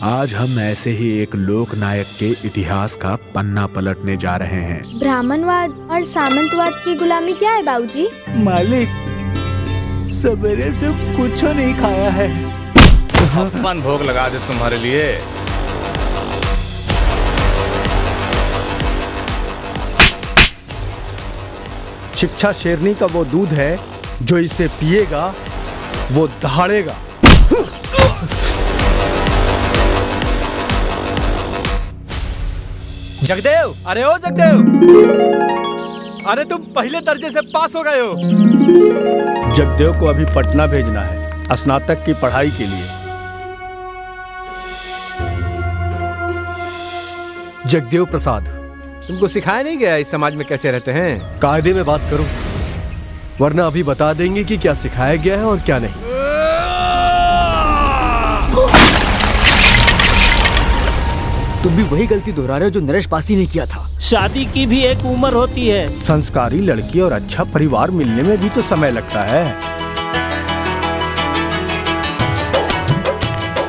आज हम ऐसे ही एक लोक नायक के इतिहास का पन्ना पलटने जा रहे हैं। ब्राह्मणवाद और सामंतवाद की गुलामी क्या है बाबूजी? मालिक, सवेरे से कुछ नहीं खाया है। अपन भोग लगा दे तुम्हारे लिए। शिक्षा शेरनी का वो दूध है जो इसे पिएगा वो दहाड़ेगा। जगदेव, अरे ओ जगदेव, अरे तुम पहले दर्जे से पास हो गए हो। जगदेव को अभी पटना भेजना है स्नातक की पढ़ाई के लिए। जगदेव प्रसाद, तुमको सिखाया नहीं गया इस समाज में कैसे रहते हैं? कायदे में बात करो, वरना अभी बता देंगे कि क्या सिखाया गया है और क्या नहीं। तुम भी वही गलती दोहरा रहे हो जो नरेश पासी ने किया था। शादी की भी एक उम्र होती है। संस्कारी लड़की और अच्छा परिवार मिलने में भी तो समय लगता है।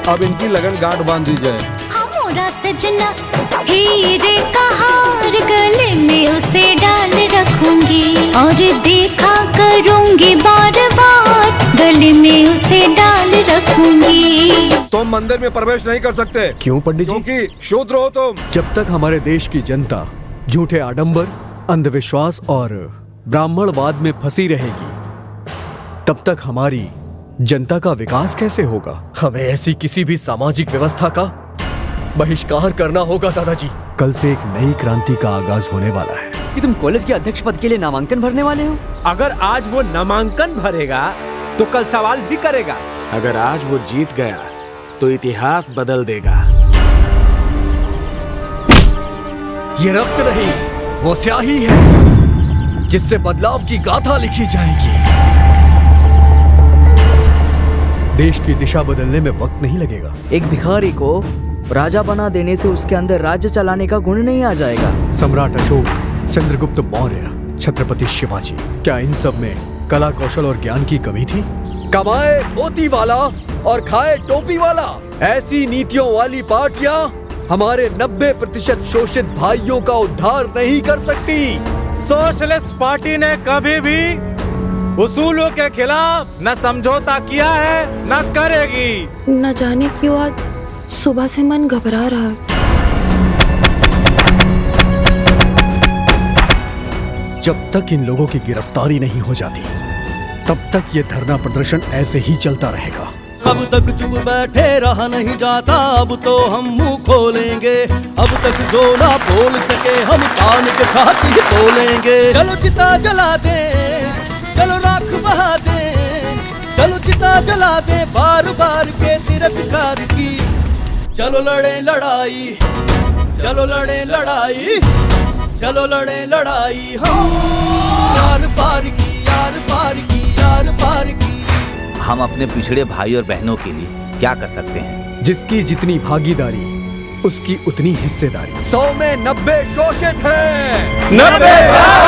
अब इनकी लगन गांठ बांध दी जाए। हमारा सजना हीरे का हार गले में उसे डाल रखूंगी और देखा करूंगी बार बार गले में उसे डाल रखूंगी। तुम मंदिर में प्रवेश नहीं कर सकते। क्यों पंडित जी? क्योंकि शूद्र हो तुम। जब तक हमारे देश की जनता झूठे आडंबर, अंधविश्वास और ब्राह्मणवाद में फंसी रहेगी, तब तक हमारी जनता का विकास कैसे होगा? हमें ऐसी किसी भी सामाजिक व्यवस्था का बहिष्कार करना होगा दादाजी। कल से एक नई क्रांति का आगाज होने वाला है। कि तुम कॉलेज के अध्यक्ष पद के लिए नामांकन भरने वाले हो? अगर आज वो नामांकन भरेगा तो कल सवाल भी करेगा। अगर आज वो जीत गया तो इतिहास बदल देगा। ये रक्त नहीं, वो स्याही है जिससे बदलाव की गाथा लिखी जाएगी। देश की दिशा बदलने में वक्त नहीं लगेगा। एक भिखारी को राजा बना देने से उसके अंदर राज्य चलाने का गुण नहीं आ जाएगा। सम्राट अशोक, चंद्रगुप्त मौर्य, छत्रपति शिवाजी, क्या इन सब में कला, कौशल और ज्ञान की कमी थी? कमाए धोती वाला और खाए टोपी वाला, ऐसी नीतियों वाली पार्टियां हमारे 90% शोषित भाइयों का उद्धार नहीं कर सकती। सोशलिस्ट पार्टी ने कभी भी उसूलों के खिलाफ न समझौता किया है न करेगी। न जाने क्यों आज सुबह से मन घबरा रहा है। जब तक इन लोगों की गिरफ्तारी नहीं हो जाती तब तक ये धरना प्रदर्शन ऐसे ही चलता रहेगा। अब तक चुप बैठे रहा नहीं जाता, अब तो हम मुंह खोलेंगे। अब तक जो ना बोल सके हम कान के छाती तोलेंगे। चलो चिता जला दे, चलो राख बहा दे, चलो चिता जला दे बार बार के तिरस्कार की। चलो लड़े लड़ाई, चलो लड़े लड़ाई, चलो लड़े लड़ाई हम यार पार की, यार पार की, यार पार की। हम अपने पिछड़े भाई और बहनों के लिए क्या कर सकते हैं? जिसकी जितनी भागीदारी उसकी उतनी हिस्सेदारी। 100 में 90 शोषित है, 90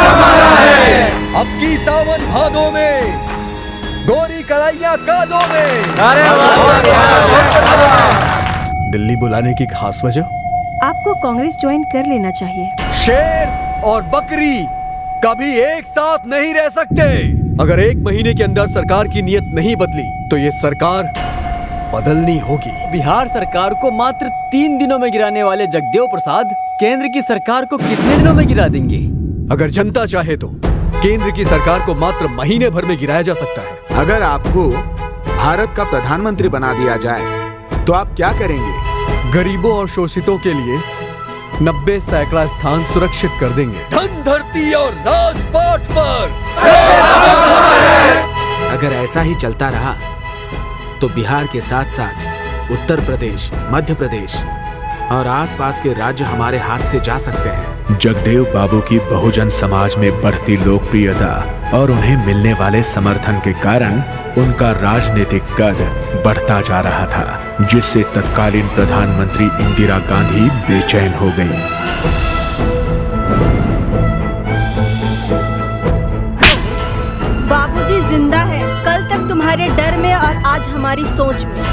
हमारा है। अब की सावन भादों में, गोरी कलाइयां कादों में। दिल्ली बुलाने की खास वजह? आपको कांग्रेस ज्वाइन कर लेना चाहिए। शेर और बकरी कभी एक साथ नहीं रह सकते। अगर 1 महीने के अंदर सरकार की नीयत नहीं बदली तो ये सरकार बदलनी होगी। बिहार सरकार को मात्र 3 दिनों में गिराने वाले जगदेव प्रसाद केंद्र की सरकार को कितने दिनों में गिरा देंगे? अगर जनता चाहे तो केंद्र की सरकार को मात्र महीने भर में गिराया जा सकता है। अगर आपको भारत का प्रधानमंत्री बना दिया जाए तो आप क्या करेंगे? गरीबों और शोषितों के लिए 90 सैकड़ा स्थान सुरक्षित कर देंगे। धन धरती और राजपाट पर। अगर ऐसा ही चलता रहा तो बिहार के साथ साथ उत्तर प्रदेश, मध्य प्रदेश और आसपास के राज्य हमारे हाथ से जा सकते हैं। जगदेव बाबू की बहुजन समाज में बढ़ती लोकप्रियता और उन्हें मिलने वाले समर्थन के कारण उनका राजनीतिक कद बढ़ता जा रहा था, जिससे तत्कालीन प्रधानमंत्री इंदिरा गांधी बेचैन हो गईं। बाबूजी जिंदा है, कल तक तुम्हारे डर में और आज हमारी सोच में।